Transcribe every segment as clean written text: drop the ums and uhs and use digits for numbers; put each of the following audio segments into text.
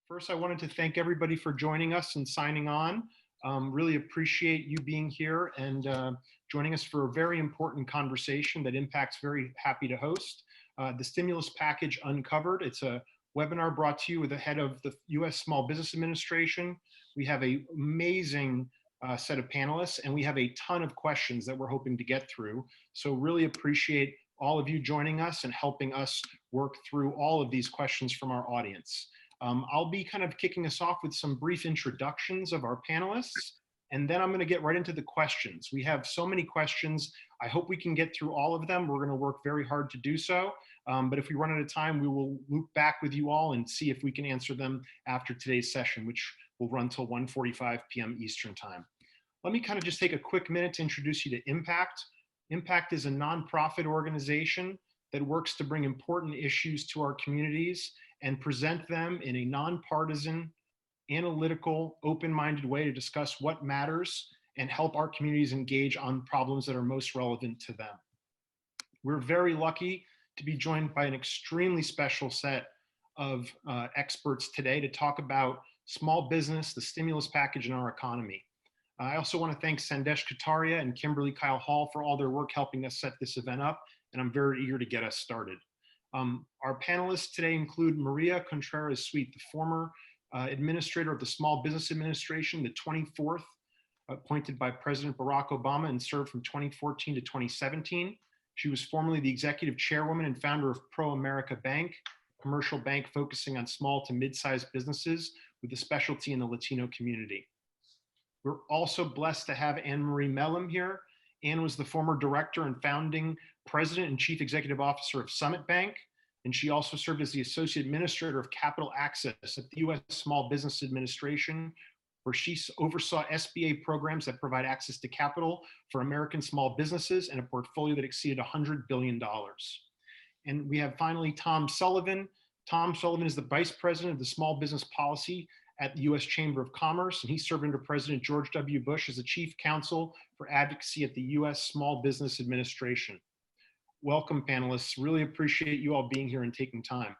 First, I wanted to thank everybody for joining us and signing on. Really appreciate you being here and joining us for a very important conversation that Impact's very happy to host. The Stimulus Package Uncovered. It's a webinar brought to you with the head of the U.S. Small Business Administration. We have an amazing set of panelists, and we have a ton of questions that we're hoping to get through. So really appreciate all of you joining us and helping us work through all of these questions from our audience. I'll be kind of kicking us off with some brief introductions of our panelists, and then I'm going to get right into the questions. We have so many questions. I hope we can get through all of them. We're going to work very hard to do so. But if we run out of time, we will loop back with you all and see if we can answer them after today's session, which will run till 1:45 p.m. Eastern time. Let me kind of just take a quick minute to introduce you to Impact. Impact is a nonprofit organization that works to bring important issues to our communities and present them in a nonpartisan, analytical, open-minded way to discuss what matters and help our communities engage on problems that are most relevant to them. We're very lucky to be joined by an extremely special set of experts today to talk about small business, the stimulus package, and our economy. I also want to thank Sandesh Kataria and Kimberly Kyle Hall for all their work helping us set this event up, and I'm very eager to get us started. Our panelists today include Maria Contreras Sweet, the former administrator of the Small Business Administration, the 24th appointed by President Barack Obama and served from 2014 to 2017. She was formerly the executive chairwoman and founder of Pro America Bank, a commercial bank focusing on small to mid-sized businesses with a specialty in the Latino community. We're also blessed to have Anne Marie Mellem here. Anne was the former director and founding president and chief executive officer of Summit Bank, and she also served as the associate administrator of capital access at the U.S. Small Business Administration, where she oversaw SBA programs that provide access to capital for American small businesses and a portfolio that exceeded $100 billion. And we have finally Tom Sullivan. Tom Sullivan is the vice president of the Small Business Policy at the U.S. Chamber of Commerce, and he served under President George W. Bush as the chief counsel for advocacy at the U.S. Small Business Administration. Welcome, panelists. Really appreciate you all being here and taking time.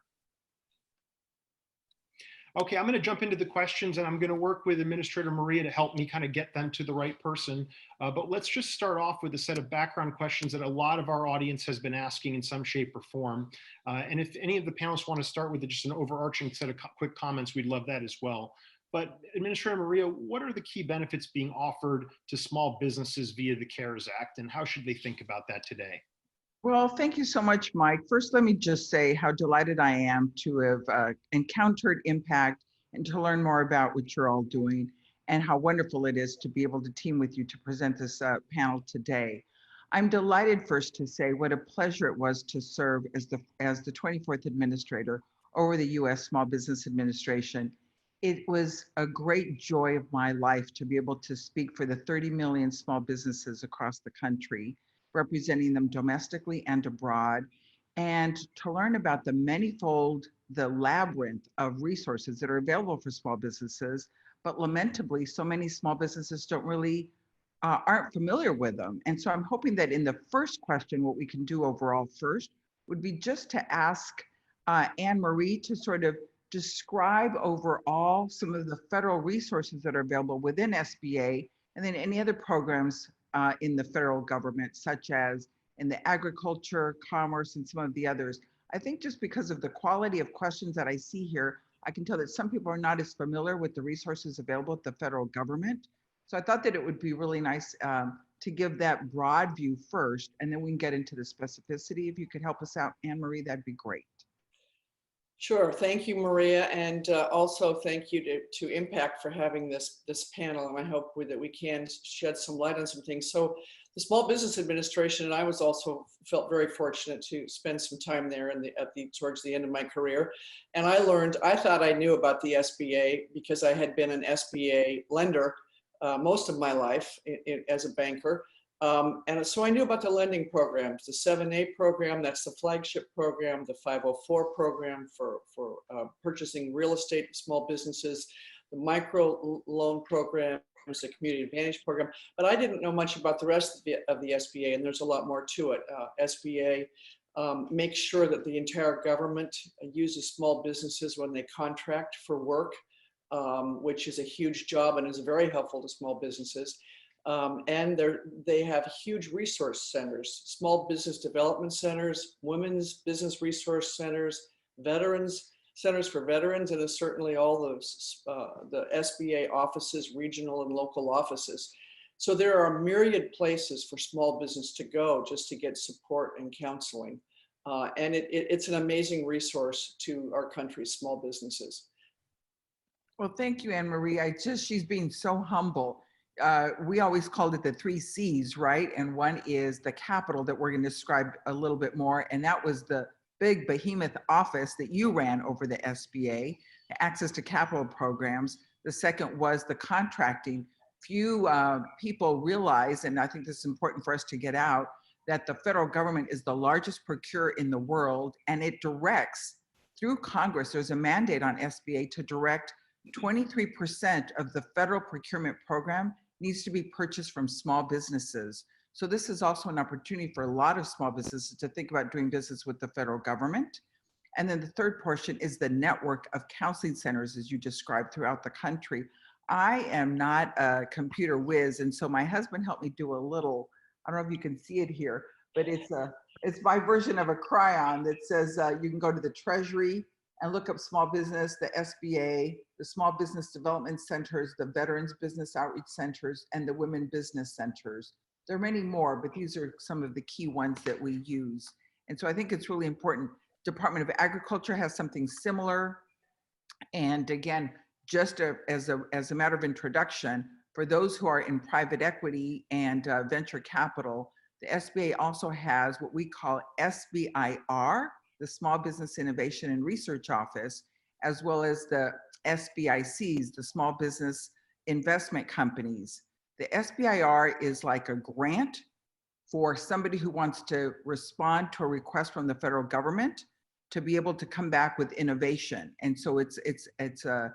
Okay, I'm going to jump into the questions, and I'm going to work with Administrator Maria to help me kind of get them to the right person. But let's just start off with a set of background questions that a lot of our audience has been asking in some shape or form. And if any of the panelists want to start with just an overarching set of quick comments, we'd love that as well. But Administrator Maria, what are the key benefits being offered to small businesses via the CARES Act, and how should they think about that today? Well, thank you so much, Mike. First, let me just say how delighted I am to have encountered Impact and to learn more about what you're all doing and how wonderful it is to be able to team with you to present this panel today. I'm delighted first to say what a pleasure it was to serve as the 24th administrator over the U.S. Small Business Administration. It was a great joy of my life to be able to speak for the 30 million small businesses across the country, representing them domestically and abroad, and to learn about the the labyrinth of resources that are available for small businesses, but lamentably, so many small businesses don't really, aren't familiar with them. And so I'm hoping that in the first question, what we can do overall first would be just to ask Anne Marie to sort of describe overall some of the federal resources that are available within SBA, and then any other programs in the federal government, such as in the agriculture, commerce, and some of the others. I think just because of the quality of questions that I see here, I can tell that some people are not as familiar with the resources available at the federal government. So I thought that it would be really nice to give that broad view first, and then we can get into the specificity. If you could help us out, Anne Marie, that'd be great. Sure. Thank you, Maria. And also thank you to Impact for having this panel. And I hope that we can shed some light on some things. So the Small Business Administration, and I was also felt very fortunate to spend some time there towards the end of my career. And I thought I knew about the SBA because I had been an SBA lender most of my life as a banker. And so I knew about the lending programs, the 7A program, that's the flagship program, the 504 program for purchasing real estate small businesses, the micro loan program, the community advantage program, but I didn't know much about the rest of the SBA, and there's a lot more to it. SBA make sure that the entire government uses small businesses when they contract for work, which is a huge job and is very helpful to small businesses. And they have huge resource centers, small business development centers, women's business resource centers, veterans, centers for veterans, and certainly all those, the SBA offices, regional and local offices. So there are myriad places for small business to go just to get support and counseling. And it's an amazing resource to our country's small businesses. Well, thank you, Anne Marie. She's being so humble. We always called it the 3 C's, right? And one is the capital that we're going to describe a little bit more. And that was the big behemoth office that you ran over the SBA, access to capital programs. The second was the contracting. Few people realize, and I think this is important for us to get out, that the federal government is the largest procurer in the world, and it directs through Congress. There's a mandate on SBA to direct 23% of the federal procurement program needs to be purchased from small businesses. So this is also an opportunity for a lot of small businesses to think about doing business with the federal government. And then the third portion is the network of counseling centers, as you described, throughout the country. I am not a computer whiz, and so my husband helped me do a little, I don't know if you can see it here, but it's my version of a cryon that says you can go to the Treasury and look up small business, the SBA, the small business development centers, the veterans business outreach centers, and the women business centers. There are many more, but these are some of the key ones that we use. And so I think it's really important. Department of Agriculture has something similar. And again, just as a matter of introduction, for those who are in private equity and venture capital, the SBA also has what we call SBIR, the Small Business Innovation and Research Office, as well as the SBICs, the Small Business Investment Companies. The SBIR is like a grant for somebody who wants to respond to a request from the federal government to be able to come back with innovation. And so it's a,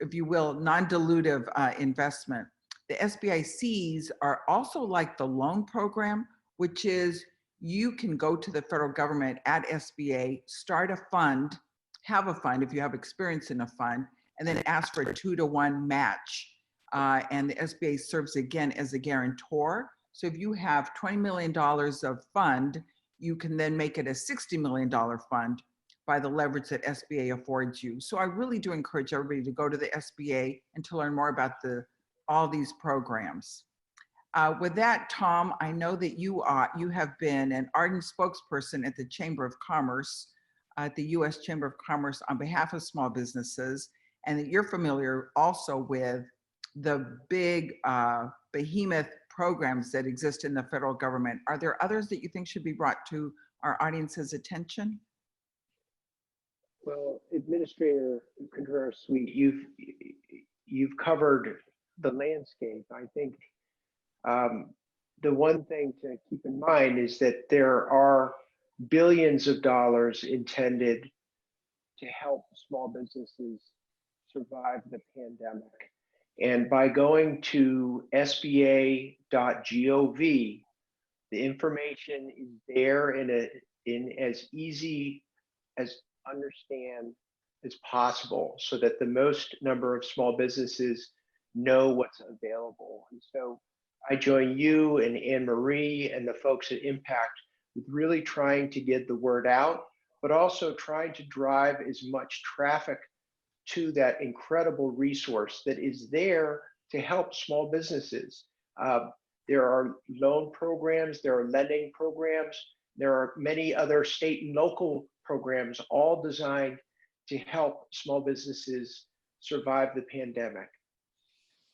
if you will, non-dilutive investment. The SBICs are also like the loan program, which is you can go to the federal government at SBA, start a fund, have a fund if you have experience in a fund, and then ask for a 2-to-1 match. And the SBA serves again as a guarantor. So if you have $20 million of fund, you can then make it a $60 million fund by the leverage that SBA affords you. So I really do encourage everybody to go to the SBA and to learn more about all these programs. With that, Tom, I know that you have been an ardent spokesperson at the Chamber of Commerce, at the U.S. Chamber of Commerce on behalf of small businesses, and that you're familiar also with the big behemoth programs that exist in the federal government. Are there others that you think should be brought to our audience's attention? Well, Administrator Contreras, you've covered the landscape. I think the one thing to keep in mind is that there are billions of dollars intended to help small businesses survive the pandemic. And by going to sba.gov, the information is there in as easy as understand as possible so that the most number of small businesses know what's available. And so I join you and Anne Marie and the folks at Impact with really trying to get the word out, but also trying to drive as much traffic to that incredible resource that is there to help small businesses. There are loan programs, there are lending programs, there are many other state and local programs, all designed to help small businesses survive the pandemic.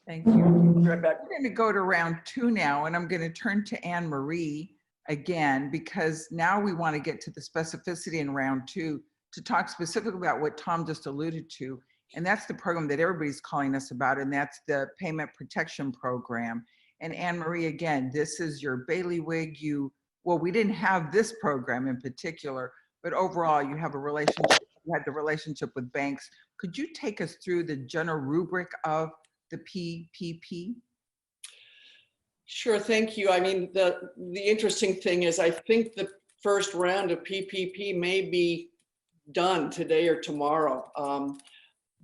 Thank you. We're going to go to round 2 now, and I'm going to turn to Anne Marie again, because now we want to get to the specificity in round 2 to talk specifically about what Tom just alluded to. And that's the program that everybody's calling us about, and that's the Payment Protection Program. And Anne Marie, again, this is your bailiwick. Well, we didn't have this program in particular, but overall you have a relationship, you had the relationship with banks. Could you take us through the general rubric of the PPP? Sure, thank you. I mean, the interesting thing is I think the first round of PPP may be done today or tomorrow.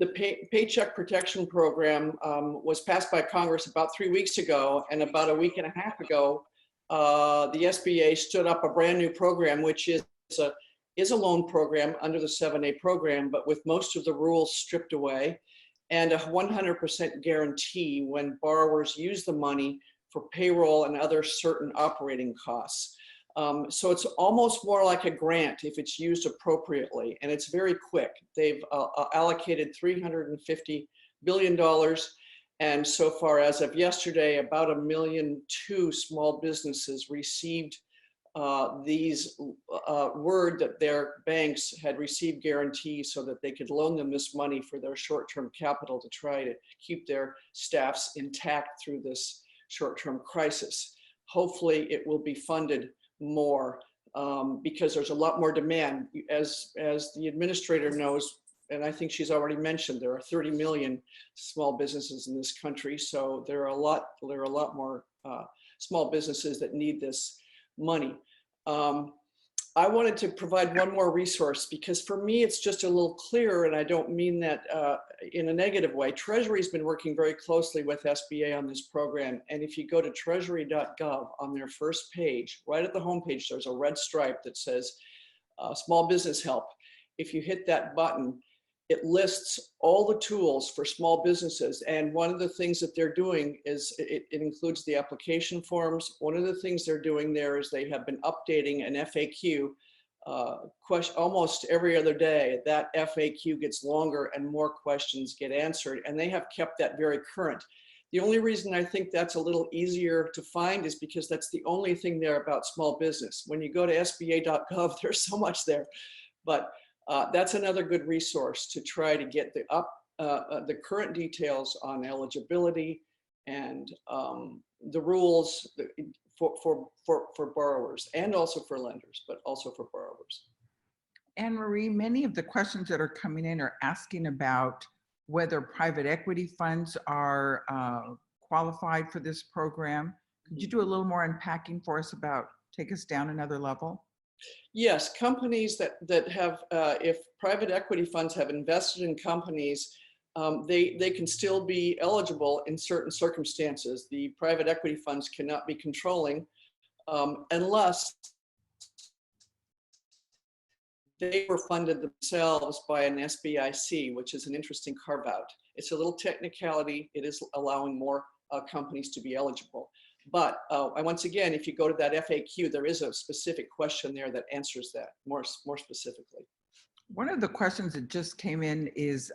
The Paycheck Protection Program was passed by Congress about 3 weeks ago, and about a week and a half ago, the SBA stood up a brand new program, which is a loan program under the 7A program, but with most of the rules stripped away, and a 100% guarantee when borrowers use the money for payroll and other certain operating costs. So it's almost more like a grant if it's used appropriately, and it's very quick. They've allocated $350 billion, and so far as of yesterday, about 1.2 million small businesses received these word that their banks had received guarantees so that they could loan them this money for their short-term capital to try to keep their staffs intact through this short-term crisis. Hopefully it will be funded more because there's a lot more demand. As the administrator knows, and I think she's already mentioned, there are 30 million small businesses in this country, so there are a lot more small businesses that need this money. I wanted to provide one more resource because for me it's just a little clearer, and I don't mean that in a negative way. Treasury's been working very closely with SBA on this program, and if you go to treasury.gov on their first page, right at the home page, there's a red stripe that says small business help. If you hit that button, it lists all the tools for small businesses, and one of the things that they're doing is it includes the application forms. One of the things they're doing there is they have been updating an FAQ question almost every other day. That FAQ gets longer and more questions get answered, and they have kept that very current. The only reason I think that's a little easier to find is because that's the only thing there about small business. When you go to SBA.gov, there's so much there, but that's another good resource to try to get the current details on eligibility and the rules for borrowers, and also for lenders, but also for borrowers. Anne Marie, many of the questions that are coming in are asking about whether private equity funds are qualified for this program. Could you do a little more unpacking for us about, take us down another level? Yes, companies that have, if private equity funds have invested in companies, they can still be eligible in certain circumstances. The private equity funds cannot be controlling unless they were funded themselves by an SBIC, which is an interesting carve out. It's a little technicality. It is allowing more companies to be eligible. But once again, if you go to that FAQ, there is a specific question there that answers that more specifically. One of the questions that just came in is,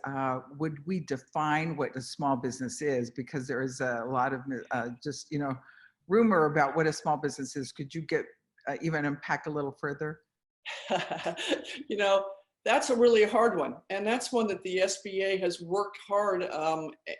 would we define what a small business is? Because there is a lot of just, rumor about what a small business is. Could you even unpack a little further? That's a really hard one. And that's one that the SBA has worked hard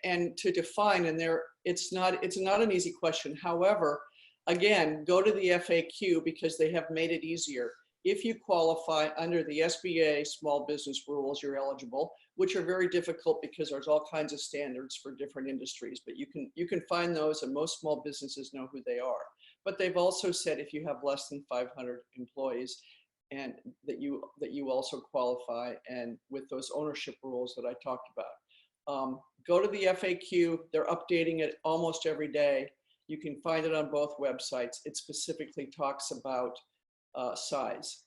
and to define, and it's not an easy question. However, again, go to the FAQ because they have made it easier. If you qualify under the SBA small business rules, you're eligible, which are very difficult because there's all kinds of standards for different industries, but you can find those, and most small businesses know who they are. But they've also said if you have less than 500 employees, and that you also qualify, and with those ownership rules that I talked about. Go to the FAQ. They're updating it almost every day. You can find it on both websites. It specifically talks about size.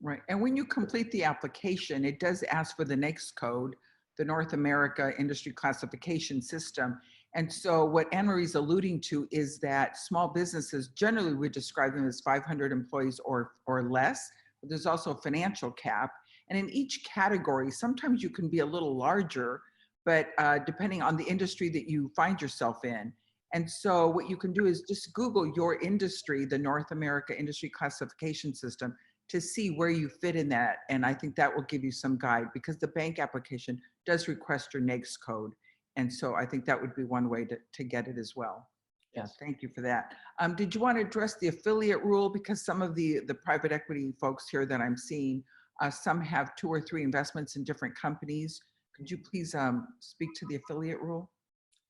Right, and when you complete the application, it does ask for the NAICS code, the North America Industry Classification System. And so what Anne Marie's alluding to is that small businesses, generally we describe them as 500 employees or less, but there's also a financial cap. And in each category, sometimes you can be a little larger, but depending on the industry that you find yourself in. And so what you can do is just Google your industry, the North America Industry Classification System, to see where you fit in that. And I think that will give you some guide, because the bank application does request your NAICS code. And so I think that would be one way to get it as well. Yes. Yeah, thank you for that. Did you want to address the affiliate rule? Because some of the private equity folks here that I'm seeing, some have 2 or 3 investments in different companies. Could you please speak to the affiliate rule?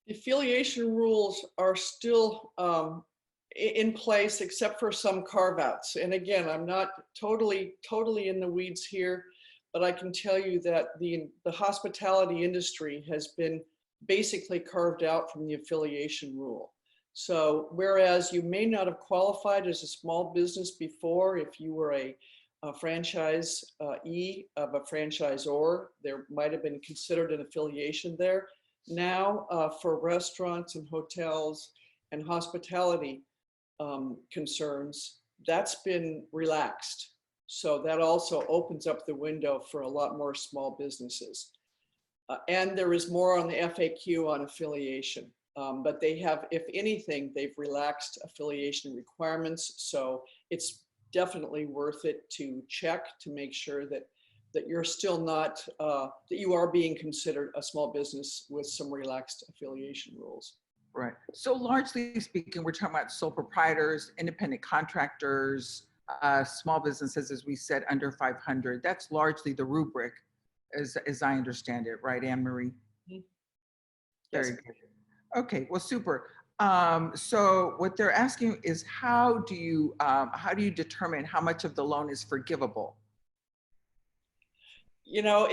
The affiliation rules are still in place except for some carve outs. And again, I'm not totally in the weeds here, but I can tell you that the hospitality industry has been basically carved out from the affiliation rule. So whereas you may not have qualified as a small business before, if you were a franchisee of a franchisor, there might have been considered an affiliation there. Now for restaurants and hotels and hospitality concerns, that's been relaxed. So that also opens up the window for a lot more small businesses. And there is more on the FAQ on affiliation. But they have, if anything, they've relaxed affiliation requirements. So it's definitely worth it to check to make sure that you're still not, that you are being considered a small business with some relaxed affiliation rules. Right. So largely speaking, we're talking about sole proprietors, independent contractors, small businesses, as we said, under 500. That's largely the rubric, as I understand it, right, Anne Marie? Mm-hmm. Very Yes. good. Okay, well, super. So what they're asking is how do you determine how much of the loan is forgivable? You know,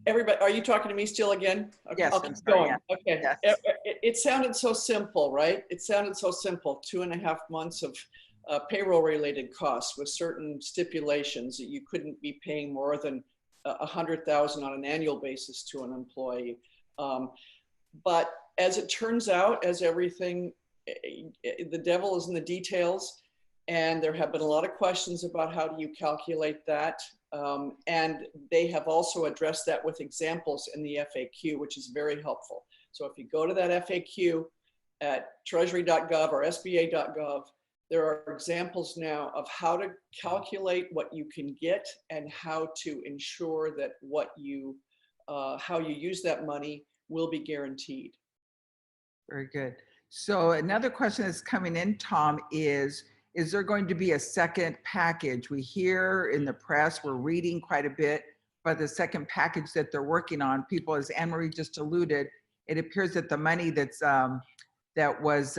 everybody, are you talking to me still again? Okay, Yes, I'll I'm keep sorry, going. yeah. Okay. Yes. It sounded so simple, right? It sounded so simple. 2.5 months of payroll related costs with certain stipulations that you couldn't be paying more than $100,000 on an annual basis to an employee. But as it turns out, as everything, the devil is in the details, and there have been a lot of questions about how do you calculate that. And they have also addressed that with examples in the FAQ, which is very helpful. So if you go to that FAQ at treasury.gov or sba.gov, there are examples now of how to calculate what you can get and how to ensure that how you use that money will be guaranteed. Very good. So another question that's coming in, Tom, is there going to be a second package? We hear in the press, we're reading quite a bit about the second package that they're working on. People, as Anne Marie just alluded, it appears that the money that was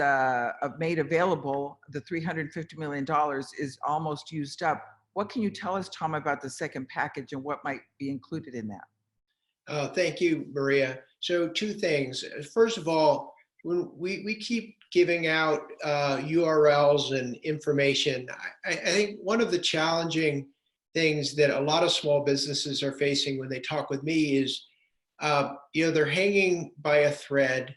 made available, the $350 million, is almost used up. What can you tell us, Tom, about the second package and what might be included in that? Thank you, Maria. So 2 things. First of all, when we keep giving out URLs and information, I think one of the challenging things that a lot of small businesses are facing when they talk with me is, they're hanging by a thread.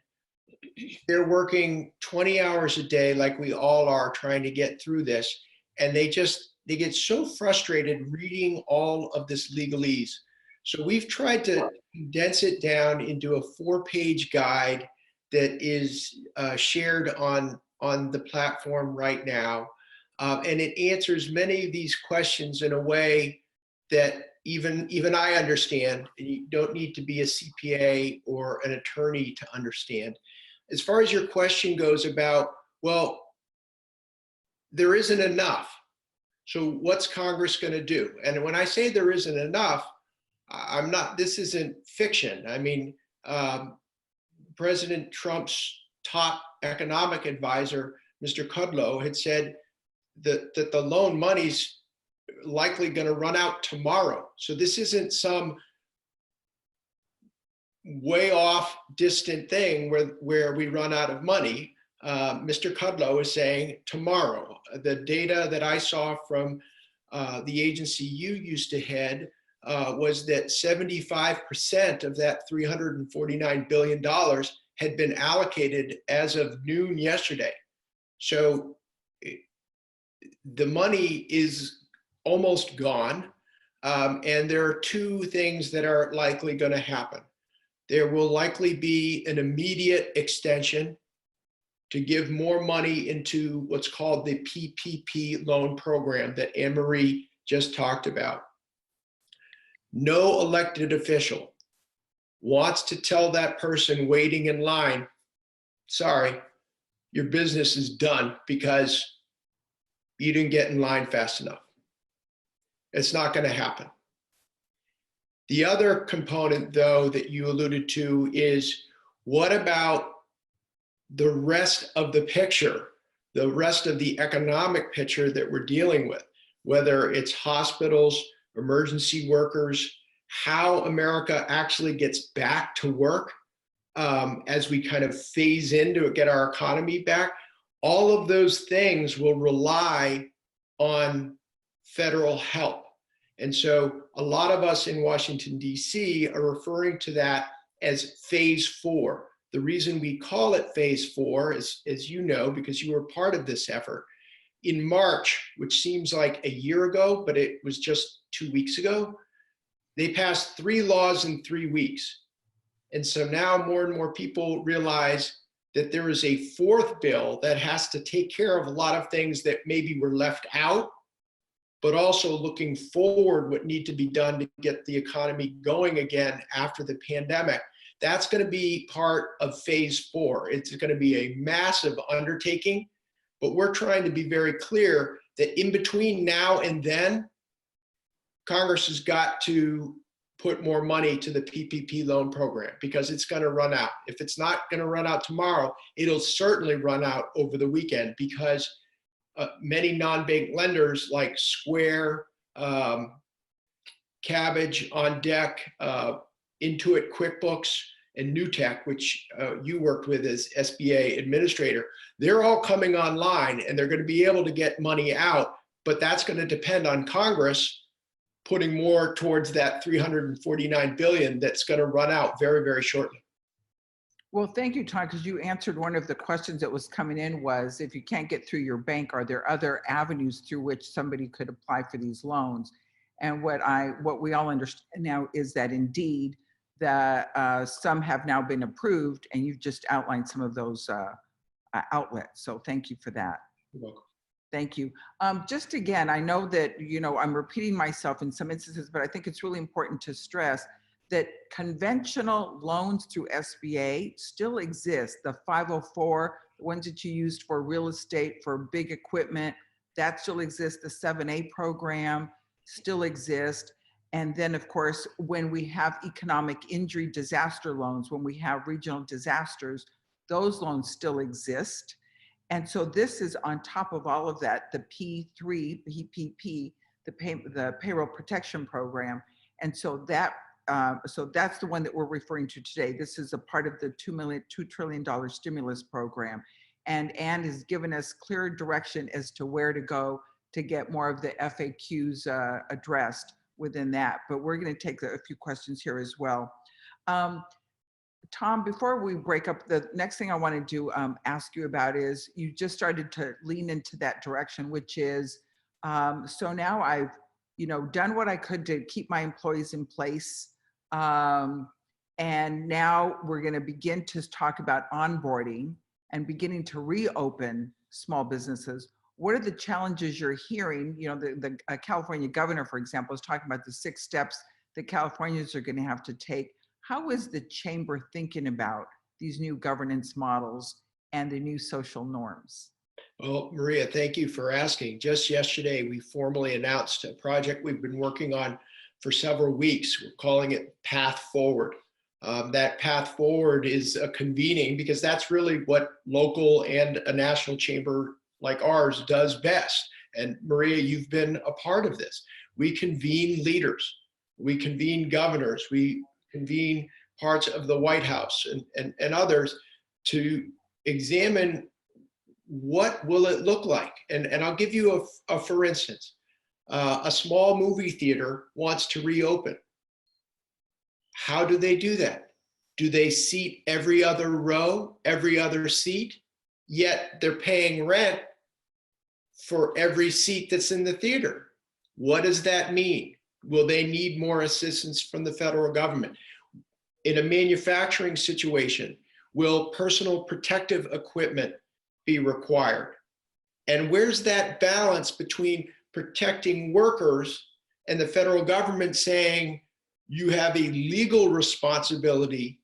They're working 20 hours a day like we all are trying to get through this. And they get so frustrated reading all of this legalese. So we've tried to condense it down into a 4-page guide that is shared on the platform right now. And it answers many of these questions in a way that even I understand. You don't need to be a CPA or an attorney to understand. As far as your question goes about, well, there isn't enough. So what's Congress going to do? And when I say there isn't enough, this isn't fiction. I mean, President Trump's top economic advisor, Mr. Kudlow, had said that the loan money's likely going to run out tomorrow. So this isn't some way off distant thing where we run out of money. Mr. Kudlow is saying tomorrow. The data that I saw from the agency you used to head was that 75% of that $349 billion had been allocated as of noon yesterday. So the money is almost gone. And there are 2 things that are likely going to happen. There will likely be an immediate extension to give more money into what's called the PPP loan program that Anne Marie just talked about. No elected official wants to tell that person waiting in line, sorry, your business is done because you didn't get in line fast enough. It's not going to happen. The other component, though, that you alluded to is what about the rest of the picture? the rest of the economic picture that we're dealing with, whether it's hospitals, emergency workers, how America actually gets back to work as we kind of phase into it, get our economy back. All of those things will rely on federal help. And so a lot of us in Washington, D.C. are referring to that as phase 4. The reason we call it phase 4 is, as you know, because you were part of this effort, in March, which seems like a year ago, but it was just 2 weeks ago, they passed 3 laws in 3 weeks. And so now more and more people realize that there is a 4th bill that has to take care of a lot of things that maybe were left out, but also looking forward what need to be done to get the economy going again after the pandemic. That's going to be part of phase 4. It's going to be a massive undertaking, but we're trying to be very clear that in between now and then, Congress has got to put more money to the PPP loan program because it's going to run out. If it's not going to run out tomorrow, it'll certainly run out over the weekend because many non-bank lenders like Square, Cabbage, On Deck, Intuit QuickBooks, and Newtek, which you worked with as SBA administrator, they're all coming online and they're going to be able to get money out, but that's going to depend on Congress putting more towards that $349 billion that's going to run out very, very shortly. Well, thank you, Tom, because you answered one of the questions that was coming in was, if you can't get through your bank, are there other avenues through which somebody could apply for these loans? And what we all understand now is that indeed, some have now been approved, and you've just outlined some of those outlets. So thank you for that. You're welcome. Thank you. Just again, I know that, I'm repeating myself in some instances, but I think it's really important to stress that conventional loans through SBA still exist. The 504, the ones that you used for real estate, for big equipment, that still exists. The 7A program still exists. And then, of course, when we have economic injury disaster loans, when we have regional disasters, those loans still exist. And so this is on top of all of that, the P3, PPP, the Payroll Protection Program. And so that's the one that we're referring to today. This is a part of the $2 trillion stimulus program. And Ann has given us clear direction as to where to go to get more of the FAQs addressed within that. But we're going to take a few questions here as well. Tom, before we break up, the next thing I want to ask you about is, you just started to lean into that direction, which is, so now I've, done what I could to keep my employees in place. And now we're going to begin to talk about onboarding and beginning to reopen small businesses. What are the challenges you're hearing? The California governor, for example, is talking about the 6 steps that Californians are going to have to take. How is the chamber thinking about these new governance models and the new social norms? Well, Maria, thank you for asking. Just yesterday, we formally announced a project we've been working on for several weeks. We're calling it Path Forward. That Path Forward is a convening, because that's really what local and a national chamber like ours does best. And Maria, you've been a part of this. We convene leaders, we convene governors, we convene parts of the White House and others to examine what will it look like. And I'll give you a for instance, a small movie theater wants to reopen. How do they do that? Do they seat every other row, every other seat, yet they're paying rent for every seat that's in the theater? What does that mean? Will they need more assistance from the federal government? In a manufacturing situation, will personal protective equipment be required? And where's that balance between protecting workers and the federal government saying you have a legal responsibility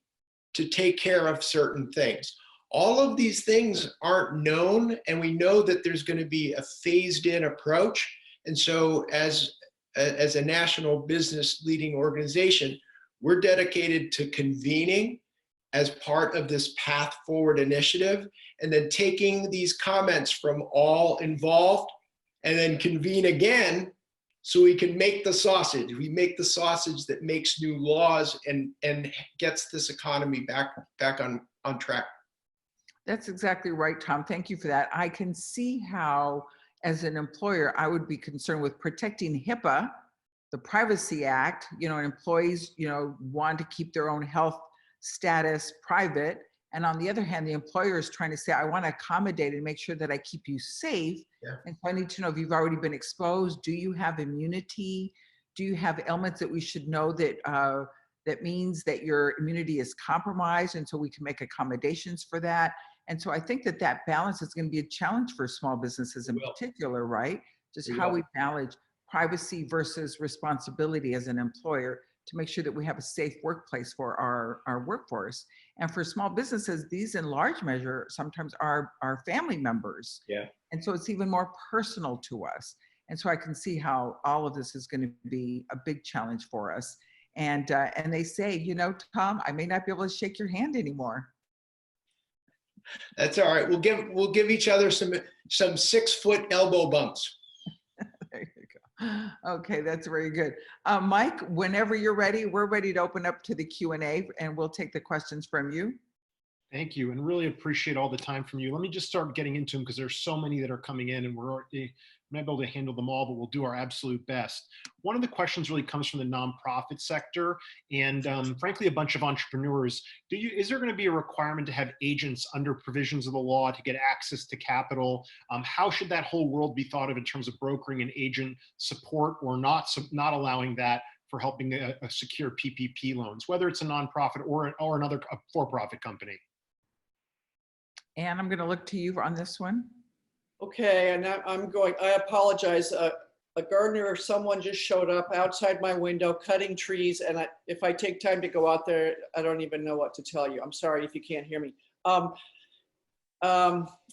to take care of certain things? All of these things aren't known, and we know that there's going to be a phased-in approach. And so as a national business leading organization, we're dedicated to convening as part of this Path Forward initiative, and then taking these comments from all involved and then convene again so we can make the sausage. We make the sausage that makes new laws and gets this economy back on track. That's exactly right, Tom. Thank you for that. I can see how, as an employer, I would be concerned with protecting HIPAA, the Privacy Act. Employees, want to keep their own health status private. And on the other hand, the employer is trying to say, I want to accommodate and make sure that I keep you safe. Yeah. And so I need to know if you've already been exposed. Do you have immunity? Do you have elements that we should know that that means that your immunity is compromised? And so we can make accommodations for that. And so I think that that balance is going to be a challenge for small businesses in particular, right? Just how we balance privacy versus responsibility as an employer to make sure that we have a safe workplace for our workforce. And for small businesses, these in large measure sometimes are family members. Yeah. And so it's even more personal to us. And so I can see how all of this is going to be a big challenge for us. And they say, Tom, I may not be able to shake your hand anymore. That's all right. We'll give each other some 6-foot elbow bumps. There you go. Okay, that's very good. Mike, whenever you're ready, we're ready to open up to the Q&A, and we'll take the questions from you. Thank you, and really appreciate all the time from you. Let me just start getting into them because there's so many that are coming in, and we're not able to handle them all, but we'll do our absolute best. One of the questions really comes from the nonprofit sector, and frankly, a bunch of entrepreneurs. Is there going to be a requirement to have agents under provisions of the law to get access to capital? How should that whole world be thought of in terms of brokering and agent support, or not allowing that for helping a secure PPP loans, whether it's a nonprofit or another for-profit company? Anne, I'm going to look to you on this one. Okay, and I apologize. A gardener or someone just showed up outside my window cutting trees, and if I take time to go out there, I don't even know what to tell you. I'm sorry if you can't hear me.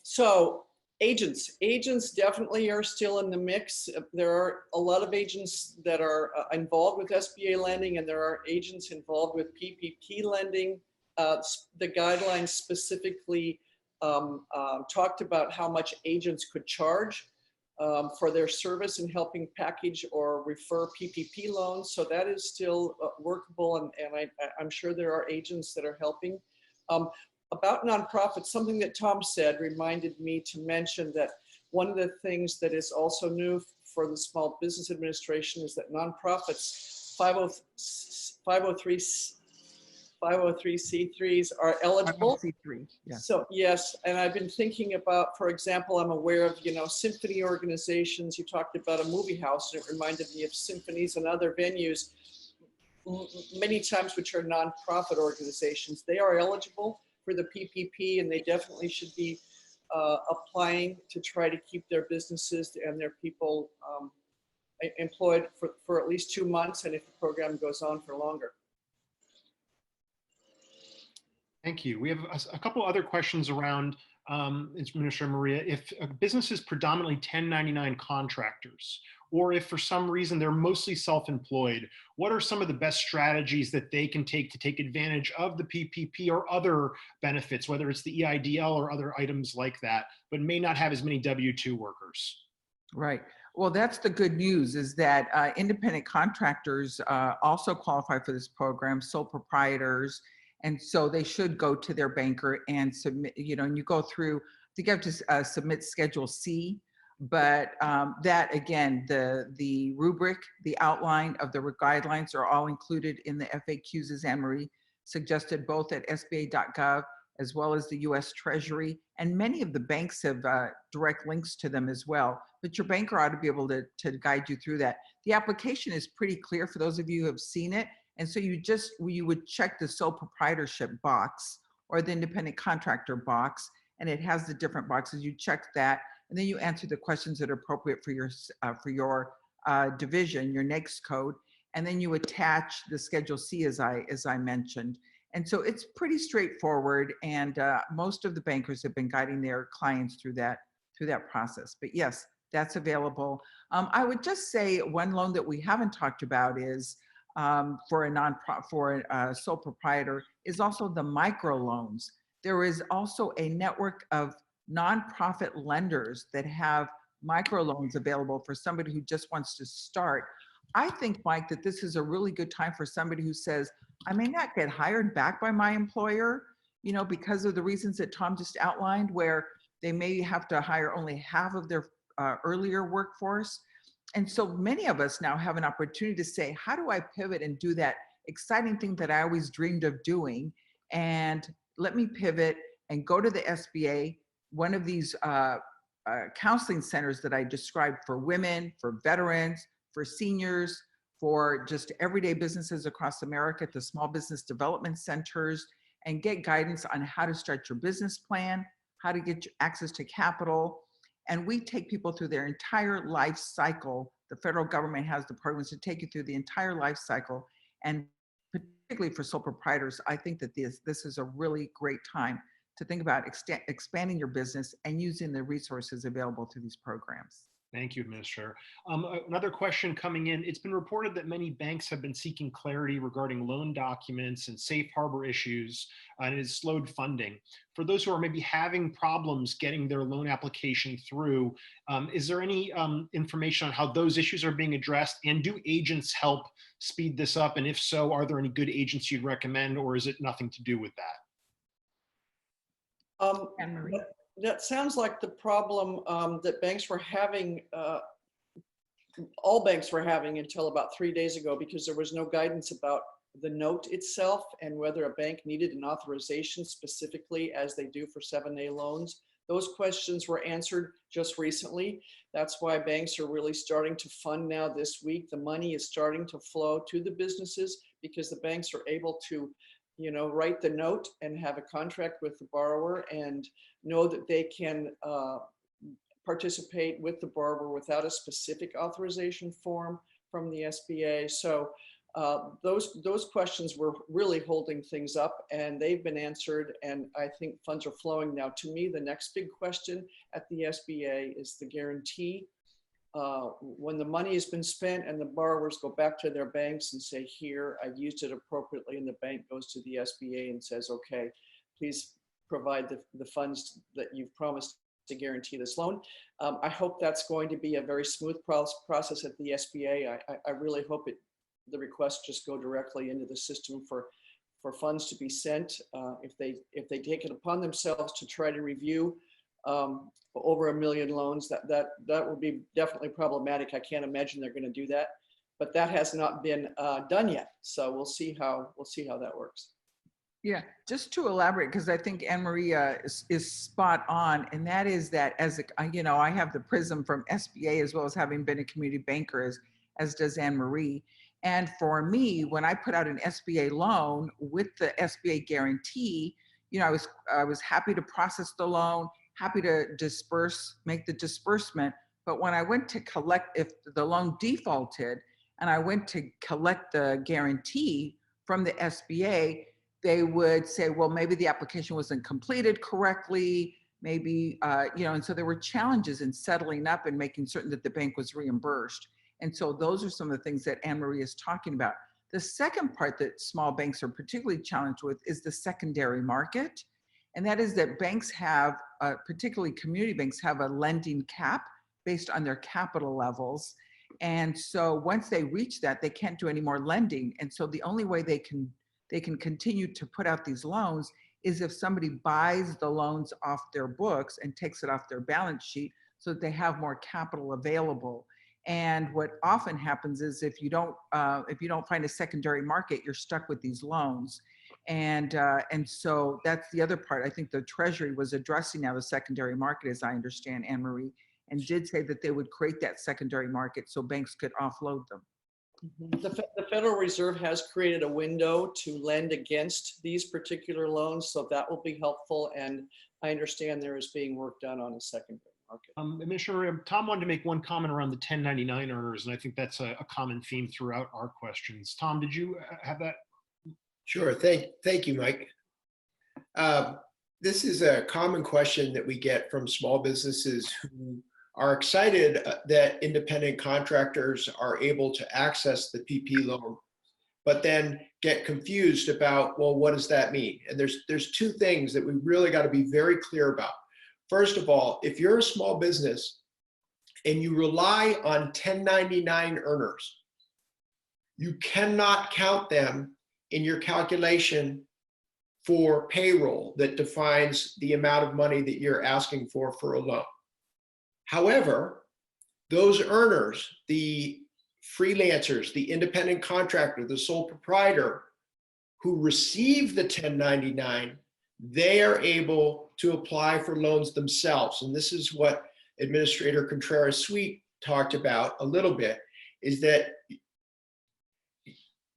So agents definitely are still in the mix. There are a lot of agents that are involved with SBA lending, and there are agents involved with PPP lending. The guidelines specifically talked about how much agents could charge for their service in helping package or refer PPP loans. So that is still workable, and I'm sure there are agents that are helping. About nonprofits, something that Tom said reminded me to mention that one of the things that is also new for the Small Business Administration is that nonprofits, 503c3s are eligible. 503C3, yeah. So yes, and I've been thinking about, for example, I'm aware of, symphony organizations. You talked about a movie house, and it reminded me of symphonies and other venues, many times which are nonprofit organizations. They are eligible for the PPP, and they definitely should be applying to try to keep their businesses and their people employed for at least 2 months, and if the program goes on for longer. Thank you. We have a couple other questions around, Administrator Maria, if a business is predominantly 1099 contractors, or if for some reason they're mostly self-employed, what are some of the best strategies that they can take to take advantage of the PPP or other benefits, whether it's the EIDL or other items like that, but may not have as many W-2 workers? Right. Well, that's the good news, is that independent contractors also qualify for this program, sole proprietors. And so they should go to their banker and submit, and you go through, I think you have to submit Schedule C, but that, again, the rubric, the outline of the guidelines are all included in the FAQs, as Anne Marie suggested, both at SBA.gov as well as the US Treasury. And many of the banks have direct links to them as well, but your banker ought to be able to guide you through that. The application is pretty clear for those of you who have seen it. And so you would check the sole proprietorship box or the independent contractor box, and it has the different boxes. You check that, and then you answer the questions that are appropriate for your division, your NAICS code, and then you attach the Schedule C, as I mentioned. And so it's pretty straightforward, and most of the bankers have been guiding their clients through that process. But yes, that's available. I would just say one loan that we haven't talked about is for a nonprofit, for a sole proprietor, is also the microloans. There is also a network of nonprofit lenders that have microloans available for somebody who just wants to start. I think, Mike, that this is a really good time for somebody who says, I may not get hired back by my employer, you know, because of the reasons that Tom just outlined, where they may have to hire only half of their earlier workforce. And so many of us now have an opportunity to say, how do I pivot and do that exciting thing that I always dreamed of doing? And let me pivot and go to the SBA, one of these counseling centers that I described for women, for veterans, for seniors, for just everyday businesses across America, at the small business development centers, and get guidance on how to start your business plan, how to get access to capital. And we take people through their entire life cycle. The federal government has the programs to take you through the entire life cycle. And particularly for sole proprietors, I think that this is a really great time to think about expanding your business and using the resources available through these programs. Thank you, Administrator. Another question coming in. It's been reported that many banks have been seeking clarity regarding loan documents and safe harbor issues, and it has slowed funding. For those who are maybe having problems getting their loan application through, is there any information on how those issues are being addressed? And do agents help speed this up? And if so, are there any good agents you'd recommend, or is it nothing to do with that? Anne-Marie? That sounds like the problem that banks were having, all banks were having until about 3 days ago, because there was no guidance about the note itself and whether a bank needed an authorization specifically as they do for 7A loans. Those questions were answered just recently. That's why banks are really starting to fund now this week. The money is starting to flow to the businesses because the banks are able to, you know, write the note and have a contract with the borrower and know that they can participate with the borrower without a specific authorization form from the SBA. So those questions were really holding things up, and they've been answered, and I think funds are flowing now. To me, the next big question at the SBA is the guarantee. When the money has been spent and the borrowers go back to their banks and say, here, I've used it appropriately, and the bank goes to the SBA and says, okay, please provide the funds that you've promised to guarantee this loan. I hope that's going to be a very smooth process at the SBA. I really hope the requests just go directly into the system for funds to be sent. If they take it upon themselves to try to review over 1 million loans, that would be definitely problematic. I can't imagine they're going to do that, but that has not been done yet. So we'll see how that works. Yeah, just to elaborate, because I think Anne-Marie is spot on, and that is that as you know, I have the prism from SBA as well as having been a community banker, as does Anne-Marie. And for me, when I put out an SBA loan with the SBA guarantee, you know, I was happy to process the loan, happy to make the disbursement. But when I went to collect, if the loan defaulted and I went to collect the guarantee from the SBA, they would say, well, maybe the application wasn't completed correctly, maybe, you know, and so there were challenges in settling up and making certain that the bank was reimbursed. And so those are some of the things that Anne-Marie is talking about. The second part that small banks are particularly challenged with is the secondary market. And that is that banks have, particularly community banks, have a lending cap based on their capital levels. And so once they reach that, they can't do any more lending. And so the only way they can continue to put out these loans is if somebody buys the loans off their books and takes it off their balance sheet so that they have more capital available. And what often happens is if you don't find a secondary market, you're stuck with these loans. And so that's the other part. I think the Treasury was addressing now the secondary market, as I understand, Anne-Marie, and did say that they would create that secondary market so banks could offload them. The Federal Reserve has created a window to lend against these particular loans, so that will be helpful. And I understand there is being work done on a secondary market. Administrator, Tom wanted to make one comment around the 1099 earners, and I think that's a common theme throughout our questions. Tom, did you have that? Sure. Thank you, Mike. This is a common question that we get from small businesses who are excited that independent contractors are able to access the PP loan. but then get confused about, well, what does that mean? And there's two things that we really got to be very clear about. First of all, if you're a small business and you rely on 1099 earners, you cannot count them in your calculation for payroll that defines the amount of money that you're asking for a loan. However, those earners, the freelancers, the independent contractor, the sole proprietor who receive the 1099, they are able to apply for loans themselves. And this is what Administrator Contreras Sweet talked about a little bit, is that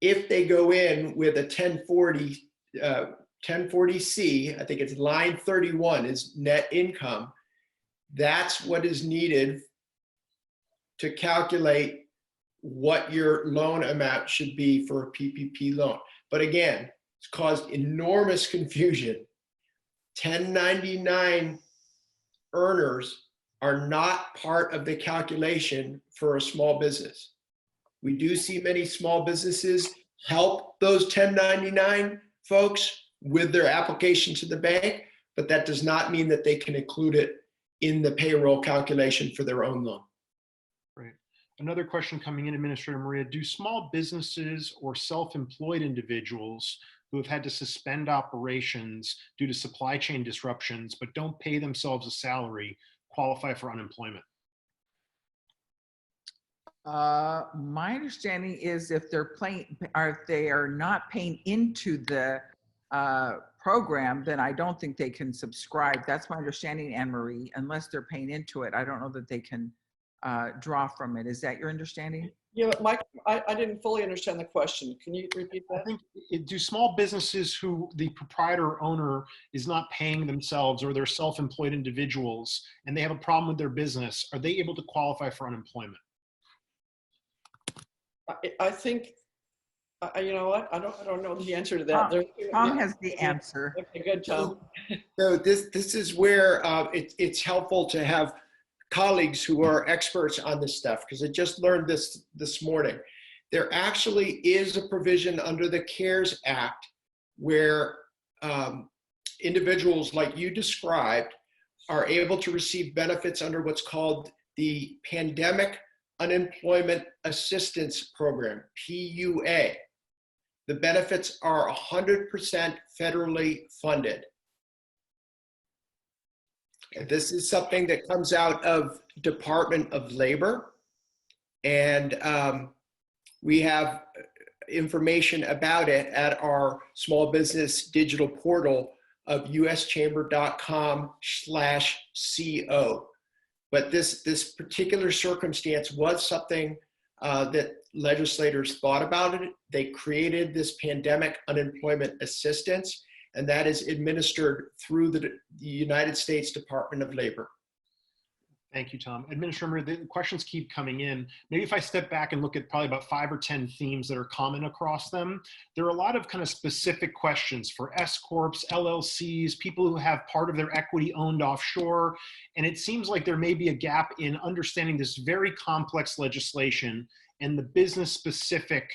if they go in with a 1040C, I think it's line 31 is net income, that's what is needed to calculate what your loan amount should be for a PPP loan. But again, it's caused enormous confusion. 1099 earners are not part of the calculation for a small business. We do see many small businesses help those 1099 folks with their application to the bank, but that does not mean that they can include it in the payroll calculation for their own loan. Right. Another question coming in, Administrator Maria, do small businesses or self-employed individuals who have had to suspend operations due to supply chain disruptions but don't pay themselves a salary qualify for unemployment? My understanding is if they're paying, or if they are not paying into the program, then I don't think they can subscribe. That's my understanding, Anne Marie. Unless they're paying into it, I don't know that they can draw from it. Is that your understanding? Yeah, but Mike, I didn't fully understand the question. Can you repeat that? I think, do small businesses who the proprietor or owner is not paying themselves, or they're self-employed individuals and they have a problem with their business, are they able to qualify for unemployment? I think, you know what? I don't know the answer to that. Tom has the answer. Okay, good, Tom. So this is where it's helpful to have colleagues who are experts on this stuff, because I just learned this morning. There actually is a provision under the CARES Act where individuals like you described are able to receive benefits under what's called the Pandemic Unemployment Assistance Program, PUA. The benefits are 100% federally funded. This is something that comes out of Department of Labor, and we have information about it at our small business digital portal of uschamber.com/CO. But this particular circumstance was something that legislators thought about it. They created this pandemic unemployment assistance, and that is administered through the United States Department of Labor. Thank you, Tom. Administrator, the questions keep coming in. Maybe if I step back and look at probably about 5 or 10 themes that are common across them, there are a lot of kind of specific questions for S-Corps, LLCs, people who have part of their equity owned offshore. And it seems like there may be a gap in understanding this very complex legislation and the business-specific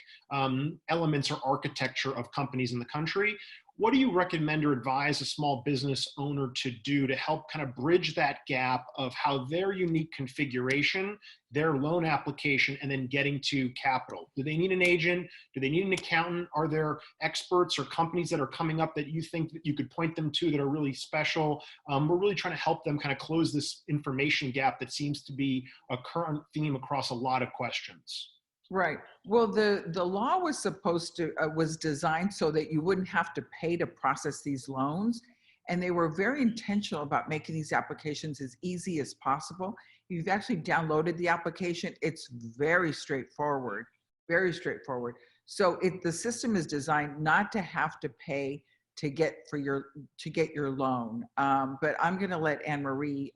elements or architecture of companies in the country. What do you recommend or advise a small business owner to do to help kind of bridge that gap of how their unique configuration, their loan application, and then getting to capital? Do they need an agent? Do they need an accountant? Are there experts or companies that are coming up that you think that you could point them to that are really special? We're really trying to help them kind of close this information gap that seems to be a current theme across a lot of questions. Right. Well, the law was supposed to, was designed so that you wouldn't have to pay to process these loans. And they were very intentional about making these applications as easy as possible. You've actually downloaded the application. It's very straightforward, very straightforward. So the system is designed not to have to pay to get your loan. But I'm going to let Anne Marie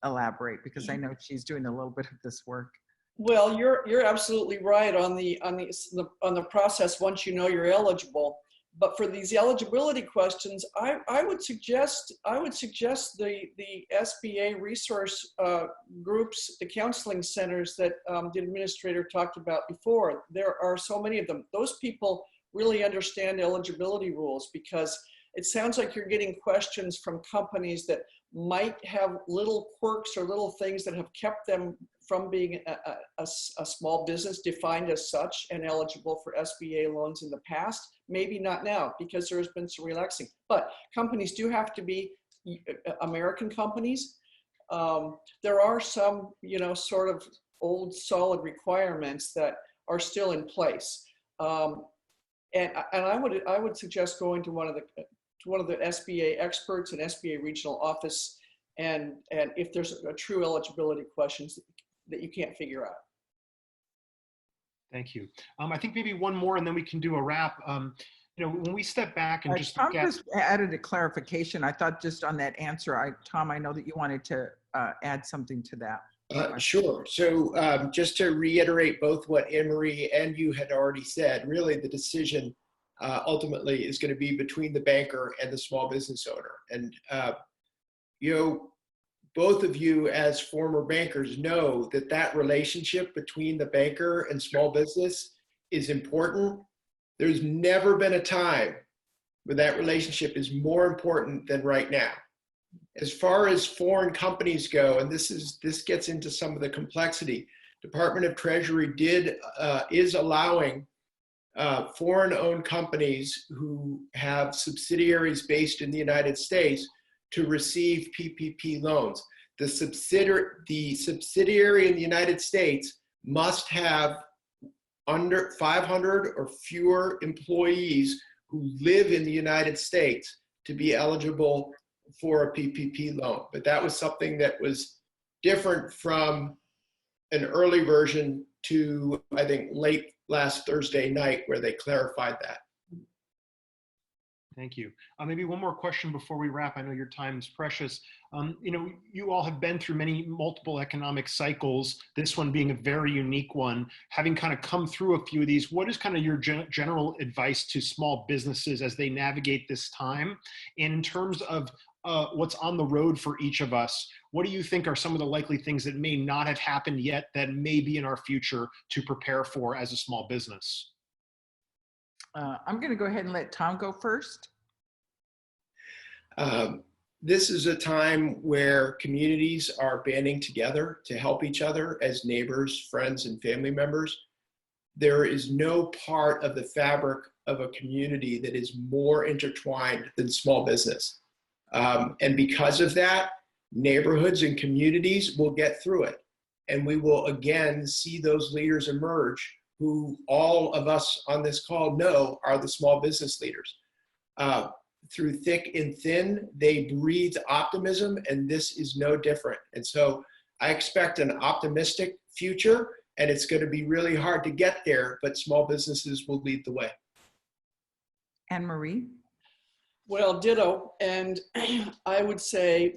elaborate, because I know she's doing a little bit of this work. Well, you're absolutely right on the process once you know you're eligible. But for these eligibility questions, I would suggest the SBA resource groups, the counseling centers that the administrator talked about before. There are so many of them. Those people really understand eligibility rules, because it sounds like you're getting questions from companies that might have little quirks or little things that have kept them from being a small business defined as such and eligible for SBA loans in the past. Maybe not now, because there has been some relaxing. But companies do have to be American companies. There are some, sort of old solid requirements that are still in place. And I would suggest going to one of the SBA experts and SBA regional office, and if there's a true eligibility questions that you can't figure out. Thank you. I think maybe one more and then we can do a wrap. When we step back and just Tom look at— just added a clarification. I thought just on that answer, Tom, I know that you wanted to add something to that. Sure. So just to reiterate both what Anne-Marie and you had already said, really the decision ultimately is going to be between the banker and the small business owner. And, both of you as former bankers know that relationship between the banker and small business is important. There's never been a time where that relationship is more important than right now. As far as foreign companies go, and this gets into some of the complexity, Department of Treasury is allowing foreign-owned companies who have subsidiaries based in the United States to receive PPP loans. The subsidiary in the United States must have under 500 or fewer employees who live in the United States to be eligible for a PPP loan. But that was something that was different from an early version to, I think, late last Thursday night, where they clarified that. Thank you. Maybe one more question before we wrap. I know your time is precious. You all have been through multiple economic cycles, this one being a very unique one. Having kind of come through a few of these, what is kind of your general advice to small businesses as they navigate this time? And in terms of what's on the road for each of us, what do you think are some of the likely things that may not have happened yet that may be in our future to prepare for as a small business? I'm going to go ahead and let Tom go first. This is a time where communities are banding together to help each other as neighbors, friends, and family members. There is no part of the fabric of a community that is more intertwined than small business. And because of that, neighborhoods and communities will get through it. And we will again see those leaders emerge who all of us on this call know are the small business leaders. Through thick and thin, they breathe optimism, and this is no different. And so I expect an optimistic future, and it's going to be really hard to get there, but small businesses will lead the way. Anne-Marie? Well, ditto. And I would say,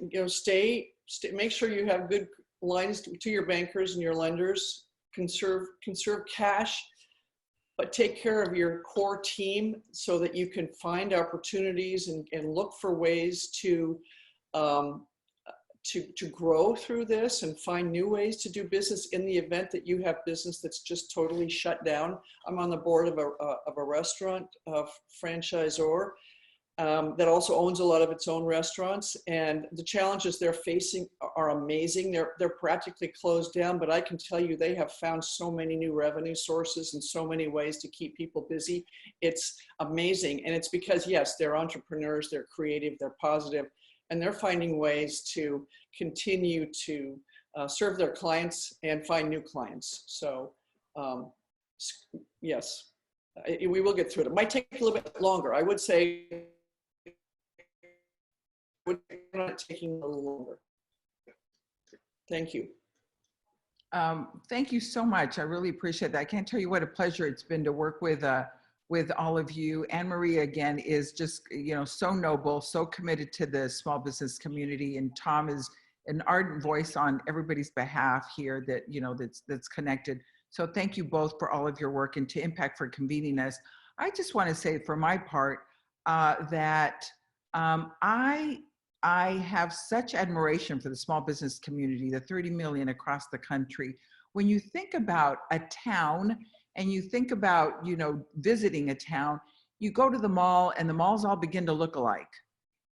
make sure you have good lines to your bankers and your lenders. Conserve cash, but take care of your core team so that you can find opportunities and look for ways to grow through this and find new ways to do business in the event that you have business that's just totally shut down. I'm on the board of a restaurant franchisor that also owns a lot of its own restaurants, and the challenges they're facing are amazing. They're practically closed down, but I can tell you they have found so many new revenue sources and so many ways to keep people busy. It's amazing, and it's because, yes, they're entrepreneurs, they're creative, they're positive, and they're finding ways to continue to serve their clients and find new clients. So yes, we will get through it. It might take a little bit longer. I would say taking a little longer. Thank you. Thank you so much. I really appreciate that. I can't tell you what a pleasure it's been to work with all of you. Anne-Marie, again, is just, so noble, so committed to the small business community. And Tom is an ardent voice on everybody's behalf here that, that's connected. So thank you both for all of your work and to Impact for convening us. I just want to say, for my part, that I have such admiration for the small business community, the 30 million across the country. When you think about a town and you think about, visiting a town, you go to the mall and the malls all begin to look alike.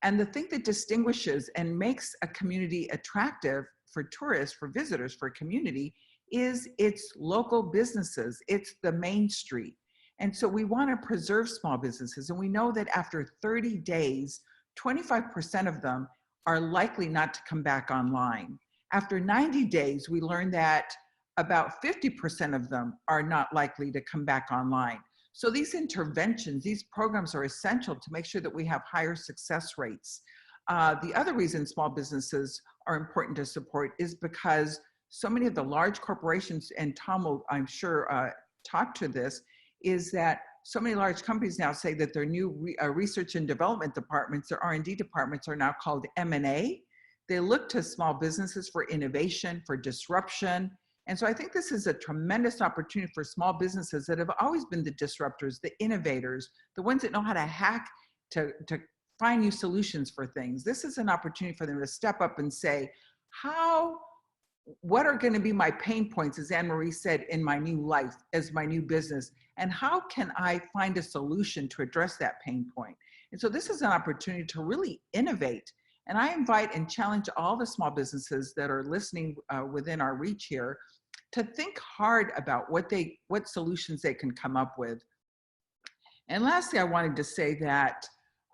And the thing that distinguishes and makes a community attractive for tourists, for visitors, for a community is its local businesses. It's the main street. And so we want to preserve small businesses. And we know that after 30 days, 25% of them are likely not to come back online. After 90 days, we learned that about 50% of them are not likely to come back online. So these interventions, these programs are essential to make sure that we have higher success rates. The other reason small businesses are important to support is because so many of the large corporations, and Tom will, I'm sure, talk to this, is that so many large companies now say that their new research and development departments, their R&D departments, are now called M&A. They look to small businesses for innovation, for disruption. And so I think this is a tremendous opportunity for small businesses that have always been the disruptors, the innovators, the ones that know how to hack to find new solutions for things. This is an opportunity for them to step up and say, what are going to be my pain points, as Anne-Marie said, in my new life, as my new business, and how can I find a solution to address that pain point? And so this is an opportunity to really innovate. And I invite and challenge all the small businesses that are listening within our reach here to think hard about what solutions they can come up with. And lastly, I wanted to say that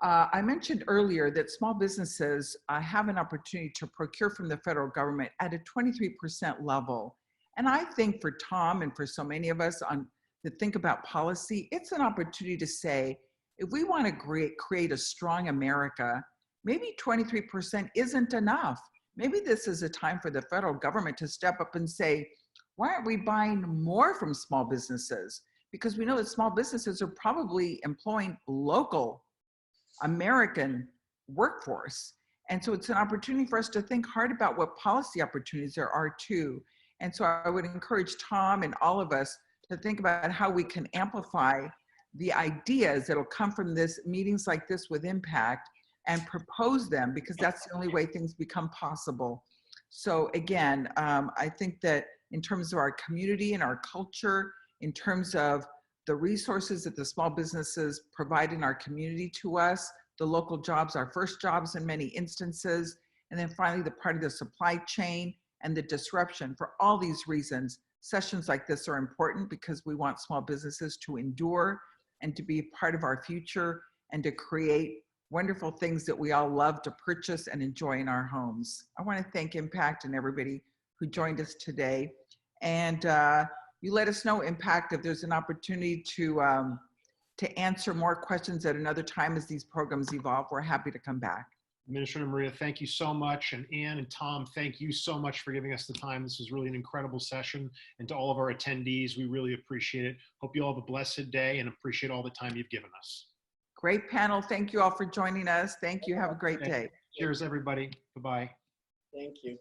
I mentioned earlier that small businesses have an opportunity to procure from the federal government at a 23% level. And I think for Tom and for so many of us that think about policy, it's an opportunity to say, if we want to create a strong America, maybe 23% isn't enough. Maybe this is a time for the federal government to step up and say, why aren't we buying more from small businesses? Because we know that small businesses are probably employing local American workforce. And so it's an opportunity for us to think hard about what policy opportunities there are too. And so I would encourage Tom and all of us to think about how we can amplify the ideas that'll come from meetings like this with impact and propose them, because that's the only way things become possible. So again, I think that in terms of our community and our culture, in terms of the resources that the small businesses provide in our community to us, the local jobs, our first jobs in many instances, and then finally the part of the supply chain and the disruption. For all these reasons, sessions like this are important because we want small businesses to endure and to be part of our future and to create wonderful things that we all love to purchase and enjoy in our homes. I want to thank Impact and everybody who joined us today. And you let us know, Impact, if there's an opportunity to answer more questions at another time as these programs evolve. We're happy to come back. Administrator Maria, thank you so much. And Ann and Tom, thank you so much for giving us the time. This was really an incredible session. And to all of our attendees, we really appreciate it. Hope you all have a blessed day and appreciate all the time you've given us. Great panel. Thank you all for joining us. Thank you. Have a great day. Cheers, everybody. Bye-bye. Thank you.